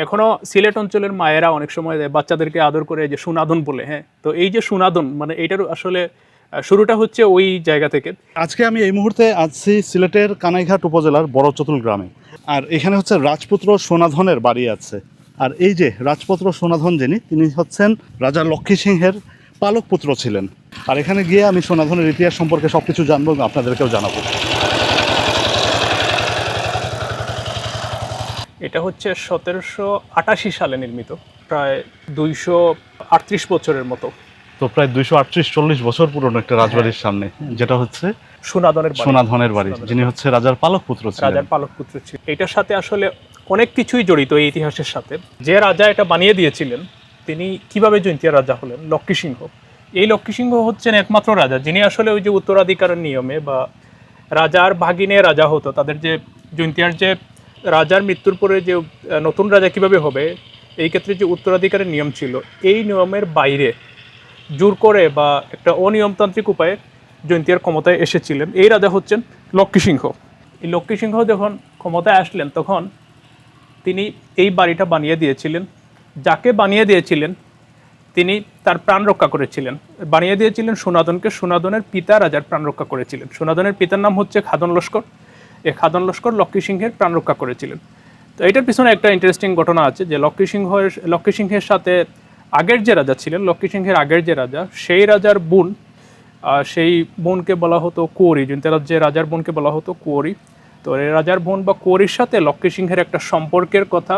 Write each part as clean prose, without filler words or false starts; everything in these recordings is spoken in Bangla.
এখনো সিলেট অঞ্চলের মায়েরা অনেক সময় বাচ্চাদেরকে আদর করে যে সুনাদন বলে, হ্যাঁ, তো এই যে সুনাদন মানে এইটার আসলে শুরুটা হচ্ছে ওই জায়গা থেকে। আজকে আমি এই মুহূর্তে আছি সিলেটের কানাইঘাট উপজেলার বড়চতুল গ্রামে, আর এখানে হচ্ছে রাজপুত্র সোনাধনের বাড়ি আছে। আর এই যে রাজপুত্র সোনাধন যিনি, তিনি হচ্ছেন রাজা লক্ষ্মী সিংহের পালক পুত্র ছিলেন। আর এখানে গিয়ে আমি সোনাধনের ইতিহাস সম্পর্কে সব কিছু জানবো, আপনাদেরকেও জানাবো। এটা হচ্ছে 1788 সালে নির্মিত, প্রায় 238 বছরের মতো। তো প্রায় 238-40 বছর পুরনো একটা রাজবাড়ির সামনে, যেটা হচ্ছে সোনাধনের বাড়ি, যিনি হচ্ছে রাজার পালক পুত্র ছিলেন। রাজার পালক পুত্র ছিলেন। এটার সাথে আসলে অনেক কিছুই জড়িত এই ইতিহাসের সাথে। যে রাজা এটা বানিয়ে দিয়েছিলেন তিনি কিভাবে জৈন্তিয়ার রাজা হলেন, লক্ষ্মী সিংহ। এই লক্ষ্মী সিংহ হচ্ছেন একমাত্র রাজা যিনি আসলে ওই যে উত্তরাধিকারের নিয়মে বা রাজার ভাগিনে রাজা হতো, তাদের যে জৈন্তিয়ার যে রাজার মৃত্যুর পরে যে নতুন রাজা কিভাবে হবে এই ক্ষেত্রে যে উত্তরাধিকারের নিয়ম ছিল, এই নিয়মের বাইরে জোর করে বা একটা অনিয়মতান্ত্রিক উপায়ে জৈন্তিয়ার ক্ষমতায় এসেছিলেন এই রাজা হচ্ছেন লক্ষ্মী সিংহ। এই লক্ষ্মী সিংহ যখন ক্ষমতায় আসলেন তখন তিনি এই বাড়িটা বানিয়ে দিয়েছিলেন। যাকে বানিয়ে দিয়েছিলেন তিনি তার প্রাণ রক্ষা করেছিলেন, বানিয়ে দিয়েছিলেন সুনাদনকে। সুনাদনের পিতা রাজার প্রাণ রক্ষা করেছিলেন। সুনাদনের পিতার নাম হচ্ছে খাদন লস্কর। এই খাদন লস্কর লক্ষ্মী সিংহের প্রাণ রক্ষা করেছিলেন। তো এটার পিছনে একটা ইন্টারেস্টিং ঘটনা আছে যে লক্ষ্মী সিংহের সাথে আগের যে রাজা ছিলেন, লক্ষ্মী সিংহের আগের যে রাজা, সেই রাজার বোন, সেই বোনকে বলা হতো কুঁওরি। যে রাজার বোনকে বলা হতো কুঁওরি। তো এই রাজার বোন বা কুঁওরির সাথে লক্ষ্মী সিংহের একটা সম্পর্কের কথা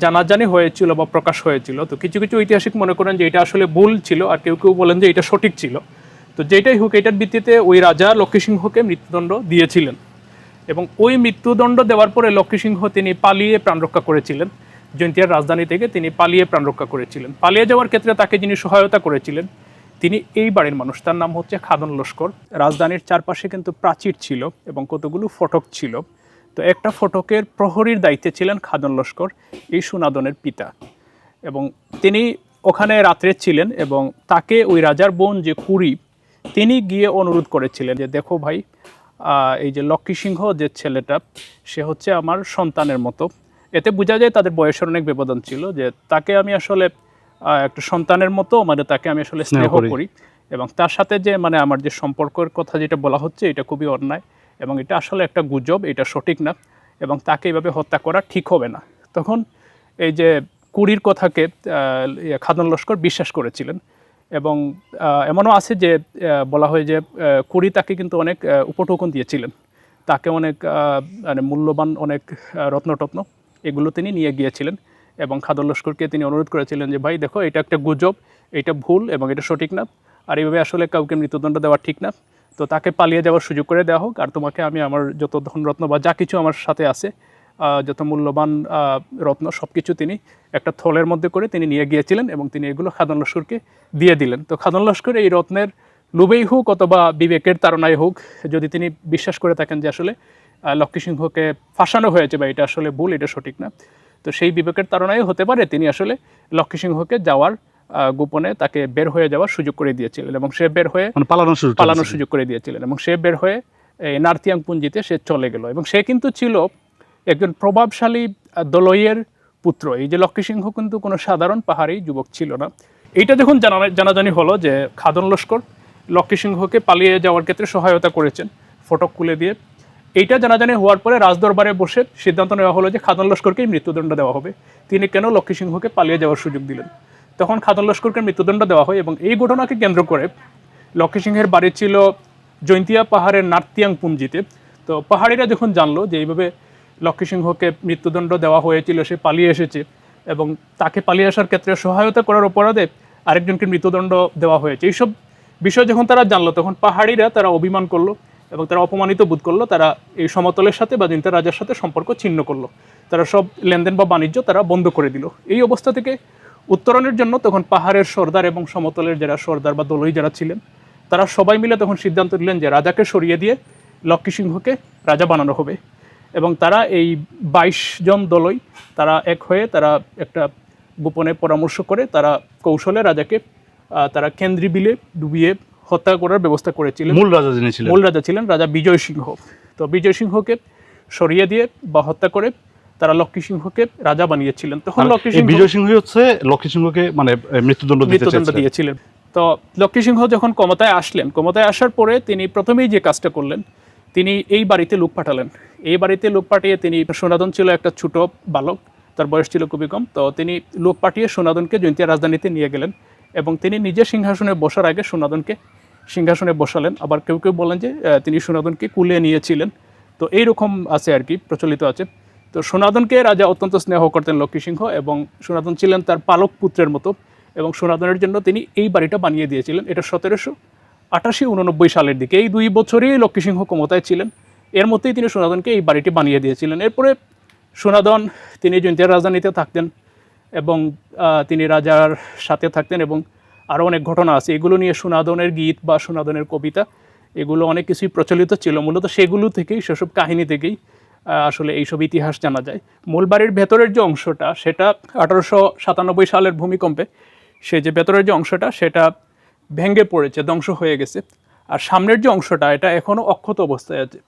জানাজানি হয়েছিল বা প্রকাশ হয়েছিল। তো কিছু কিছু ঐতিহাসিক মনে করেন যে এটা আসলে ভুল ছিল, আর কেউ কেউ বলেন যে এটা সঠিক ছিল। তো যেটাই হোক, এটার ভিত্তিতে ওই রাজা লক্ষ্মী সিংহকে মৃত্যুদণ্ড দিয়েছিলেন এবং ওই মৃত্যুদণ্ড দেওয়ার পরে লক্ষ্মী সিংহ তিনি পালিয়ে প্রাণ রক্ষা করেছিলেন। জৈন্তিয়ার রাজধানী থেকে তিনি পালিয়ে প্রাণ রক্ষা করেছিলেন। পালিয়ে যাওয়ার ক্ষেত্রে তাকে যিনি সহায়তা করেছিলেন তিনি এই বাড়ির মানুষ, তার নাম হচ্ছে খাদন লস্কর। রাজধানীর চারপাশে কিন্তু প্রাচীর ছিল এবং কতগুলো ফটক ছিল। তো একটা ফটকের প্রহরীর দায়িত্বে ছিলেন খাদন লস্কর, এই সুনাদনের পিতা, এবং তিনি ওখানে রাত্রে ছিলেন এবং তাকে ওই রাজার বোন যে কুঁওরি, তিনি গিয়ে অনুরোধ করেছিলেন যে দেখো ভাই, এই যে লক্ষ্মী সিংহ যে ছেলেটা, সে হচ্ছে আমার সন্তানের মতো। এতে বোঝা যায় তাদের বয়সের অনেক ব্যবধান ছিল, যে তাকে আমি আসলে একটা সন্তানের মতো, মানে তাকে আমি আসলে স্নেহ করি এবং তার সাথে যে মানে আমার যে সম্পর্কের কথা যেটা বলা হচ্ছে এটা খুবই অন্যায় এবং এটা আসলে একটা গুজব, এটা সঠিক না এবং তাকে এইভাবে হত্যা করা ঠিক হবে না। তখন এই যে কুঁওরির কথাকে খাদন লস্কর বিশ্বাস করেছিলেন এবং এমনও আছে যে বলা হয় যে কুঁওরি তাকে কিন্তু অনেক উপটোকন দিয়েছিলেন, তাকে অনেক মানে মূল্যবান অনেক রত্নটত্ন এগুলো তিনি নিয়ে গিয়েছিলেন এবং খাদন লস্করকে তিনি অনুরোধ করেছিলেন যে ভাই দেখো, এটা একটা গুজব, এটা ভুল এবং এটা সঠিক না, আর এইভাবে আসলে কাউকে মৃত্যুদণ্ড দেওয়া ঠিক না। তো তাকে পালিয়ে যাওয়ার সুযোগ করে দেওয়া হোক, আর তোমাকে আমি আমার যত ধনরত্ন বা যা কিছু আমার সাথে আছে, যত মূল্যবান রত্ন সব কিছু তিনি একটা থলের মধ্যে করে তিনি নিয়ে গিয়েছিলেন এবং তিনি এগুলো খাদন লস্করকে দিয়ে দিলেন। তো খাদন লস্কর এই রত্নের লোভেই হোক অথবা বিবেকের তাড়নায় হোক, যদি তিনি বিশ্বাস করে থাকেন যে আসলে লক্ষ্মী সিংহকে ফাঁসানো হয়েছে বা এটা আসলে ভুল, এটা সঠিক না, তো সেই বিবেকের তাড়নায় হতে পারে তিনি আসলে লক্ষ্মী সিংহকে যাওয়ার গোপনে তাকে বের হয়ে যাওয়ার সুযোগ করে দিয়েছিলেন এবং সে বের হয়ে পালানোর সুযোগ করে দিয়েছিলেন এবং সে বের হয়ে নার্তিয়াং পুঞ্জিতে সে চলে গেল এবং সে কিন্তু ছিল একজন প্রভাবশালী দলইয়ের পুত্র। এই যে লক্ষ্মী সিংহ কিন্তু কোনো সাধারণ পাহাড়ি যুবক ছিল না। এইটা যখন জানাজানি হলো যে খাদন লস্কর লক্ষ্মী সিংহকে পালিয়ে যাওয়ার ক্ষেত্রে সহায়তা করেছেন ফটক খুলে দিয়ে, এইটা জানাজানি হওয়ার পরে রাজদরবারে বসে সিদ্ধান্ত নেওয়া হলো যে খাদন লস্করকেই মৃত্যুদণ্ড দেওয়া হবে। তিনি কেন লক্ষ্মী সিংহকে পালিয়ে যাওয়ার সুযোগ দিলেন? তখন খাদন লস্করকে মৃত্যুদণ্ড দেওয়া হয় এবং এই ঘটনাকে কেন্দ্র করে লক্ষ্মী সিংহের বাড়ি ছিল জৈন্তিয়া পাহাড়ের নার্তিয়াং পুঞ্জিতে। তো পাহাড়িরা যখন জানলো যে এইভাবে লক্ষ্মী সিংহকে মৃত্যুদণ্ড দেওয়া হয়েছিল, সে পালিয়ে এসেছে এবং তাকে পালিয়ে আসার ক্ষেত্রে সহায়তা করার অপরাধে আরেকজনকে মৃত্যুদণ্ড দেওয়া হয়েছে, এইসব বিষয় যখন তারা জানলো তখন পাহাড়িরা তারা অভিমান করলো এবং তারা অপমানিত বোধ করলো। তারা এই সমতলের সাথে বা জৈন্তিয়া রাজার সাথে সম্পর্ক ছিন্ন করলো, তারা সব লেনদেন বা বাণিজ্য তারা বন্ধ করে দিল। এই অবস্থা থেকে উত্তরণের জন্য তখন পাহাড়ের সর্দার এবং সমতলের যারা সর্দার বা দলই যারা ছিলেন তারা সবাই মিলে তখন সিদ্ধান্ত নিলেন যে রাজাকে সরিয়ে দিয়ে লক্ষ্মী সিংহকে রাজা বানানো হবে এবং তারা এই 22 জন দলই তারা এক হয়ে তারা একটা গোপনে পরামর্শ করে তারা কৌশলে রাজাকে তারা কেন্দ্রী বিলে ডুবিয়ে হত্যা করার ব্যবস্থা করেছিলেন। মূল রাজা ছিলেন রাজা বিজয় সিংহ। তো বিজয় সিংহকে সরিয়ে দিয়ে বা হত্যা করে তারা লক্ষ্মী সিংহকে রাজা বানিয়েছিলেন। তখন আর লক্ষ্মী এই সিংহ বিজয় সিংহই হচ্ছে লক্ষ্মী সিংহকে মানে মৃত্যুদণ্ড দিতে মৃত্যুদণ্ড চেয়েছিলেন। দিয়েছিলেন। তো লক্ষ্মী সিংহ যখন ক্ষমতায় আসলেন, ক্ষমতায় আসার পরে তিনি প্রথমেই যে কাজটা করলেন, তিনি এই বাড়িতে লোক পাঠালেন। এই বাড়িতে লোক পাঠিয়ে তিনি, সনাতন ছিল একটা ছোট বালক, তার বয়স ছিল খুবই কম, তো তিনি লোক পাঠিয়ে সনাতনকে জৈন্তিয়া রাজধানীতে নিয়ে গেলেন এবং তিনি নিজে সিংহাসনে বসার আগে সনাতনকে সিংহাসনে বসালেন। আবার কেউ কেউ বলেন যে তিনি সনাতনকে কুলে নিয়েছিলেন। তো এইরকম আছে আর কি, প্রচলিত আছে। তো সনাতনকে রাজা অত্যন্ত স্নেহ করতেন লক্ষ্মী সিংহ, এবং সনাতন ছিলেন তার পালক পুত্রের মতো, এবং সনাতনের জন্য তিনি এই বাড়িটা বানিয়ে দিয়েছিলেন। এটা 1788-89 সালের দিকে, এই 2 বছরই লক্ষ্মী সিংহ ক্ষমতায় ছিলেন। এর মধ্যেই তিনি সনাতনকে এই বাড়িটি বানিয়ে দিয়েছিলেন। এরপরে সনাতন তিনি জৈন্তিয়ার রাজধানীতে থাকতেন এবং তিনি রাজার সাথে থাকতেন, এবং আরও অনেক ঘটনা আছে এগুলো নিয়ে, সনাতনের গীত বা সনাতনের কবিতা, এগুলো অনেক কিছুই প্রচলিত ছিল। মূলত সেগুলো থেকেই, সেসব কাহিনী থেকেই আসলে এইসব ইতিহাস জানা যায়। মূল বাড়ির ভেতরের যে অংশটা, সেটা 1897 সালের ভূমিকম্পে সে যে ভেতরের যে অংশটা সেটা ভেঙে পড়েছে, ধ্বংস হয়ে গেছে। আর সামনের যে অংশটা, এটা এখনও অক্ষত অবস্থায় আছে।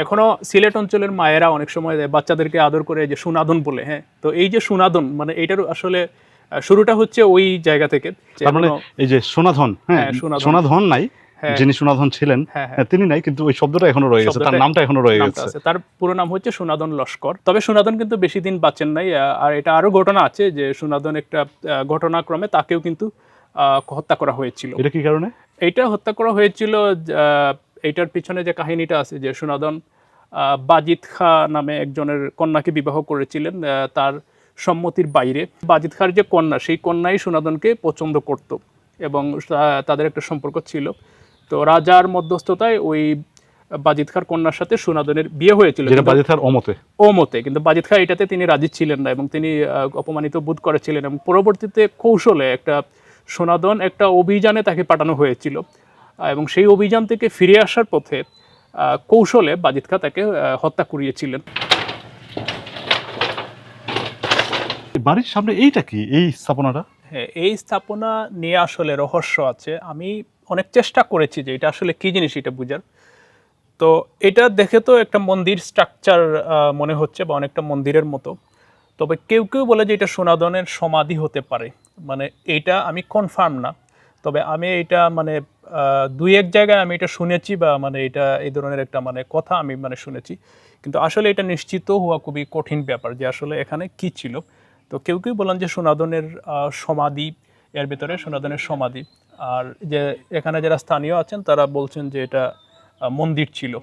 এখনও সিলেট অঞ্চলের মায়েরা অনেক সময় বাচ্চাদেরকে আদর করে যে সুনাদন বলে। হ্যাঁ, তো এই যে সুনাদন, মানে এইটার আসলে শুরুটা হচ্ছে ওই জায়গা থেকে। তার মানে এই যে সোনাধন, হ্যাঁ, হ্যাঁ, সোনাধন। সোনাধন নাই, হ্যাঁ। যিনি সোনাধন ছিলেন হ্যাঁ, হ্যাঁ। তিনি নাই, কিন্তু ওই শব্দটা এখনো রয়ে গেছে, তার শব্দটা- নামটা এখনো রয়ে নামটা গেছে। আছে। তার পুরো নাম হচ্ছে সুনাদন লস্কর। তবে সুনাদন কিন্তু বেশি দিন বাঁচেন নাই। আর এটা আরো ঘটনা আছে যে সুনাদন একটা ঘটনাক্রমে তাকেও কিন্তু হত্যা করা হয়েছিল। এটা কি কারণে? এইটা হত্যা করা হয়েছিল, এইটার পিছনে যে কাহিনীটা আছে, যে সুনাদন বাজিত খা নামে একজনের কন্যাকে বিবাহ করেছিলেন তার সম্মতির বাইরে। বাজিত খার যে কন্যা, সেই কন্যাই সুনাদনকে পছন্দ করত এবং তাদের একটা সম্পর্ক ছিল। তো রাজার মধ্যস্থতায় ওই বাজিত খার কন্যার সাথে সুনাদনের বিয়ে হয়েছিল, যেটা বাজিতার অমতে। ও মতে। কিন্তু বাজিত খা এটাতে তিনি রাজি ছিলেন না এবং তিনি অপমানিত বোধ করেছিলেন, এবং পরবর্তীতে কৌশলে একটা সনাতন একটা অভিযানে তাকে পাঠানো হয়েছিল, এবং সেই অভিযান থেকে ফিরে আসার পথে কৌশলে বাজিত খা তাকে হত্যা করিয়েছিলেন। বাড়ির সামনে এইটা কি, এই স্থাপনাটা? হ্যাঁ, এই স্থাপনা নিয়ে আসলে রহস্য আছে। আমি অনেক চেষ্টা করেছি যে এটা আসলে কী জিনিস, এটা বোঝার। তো এটা দেখে তো একটা মন্দির স্ট্রাকচার মনে হচ্ছে, বা অনেকটা মন্দিরের মতো। তবে কেউ কেউ বলে যে এটা সনাতনের সমাধি হতে পারে, মানে এটা আমি কনফার্ম না। তবে আমি এটা মানে 2-1 জায়গায় আমি এটা শুনেছি, বা মানে এটা এই ধরনের একটা মানে কথা আমি মানে শুনেছি, কিন্তু আসলে এটা নিশ্চিত হওয়া খুবই কঠিন ব্যাপার যে আসলে এখানে কি ছিল। তো কেউ কেউ বলেন যে সনাতনের সমাধি, এর ভিতরে সনাতনের সমাধি। আর যে এখানে যারা স্থানীয় আছেন তারা বলছেন যে এটা মন্দির ছিল।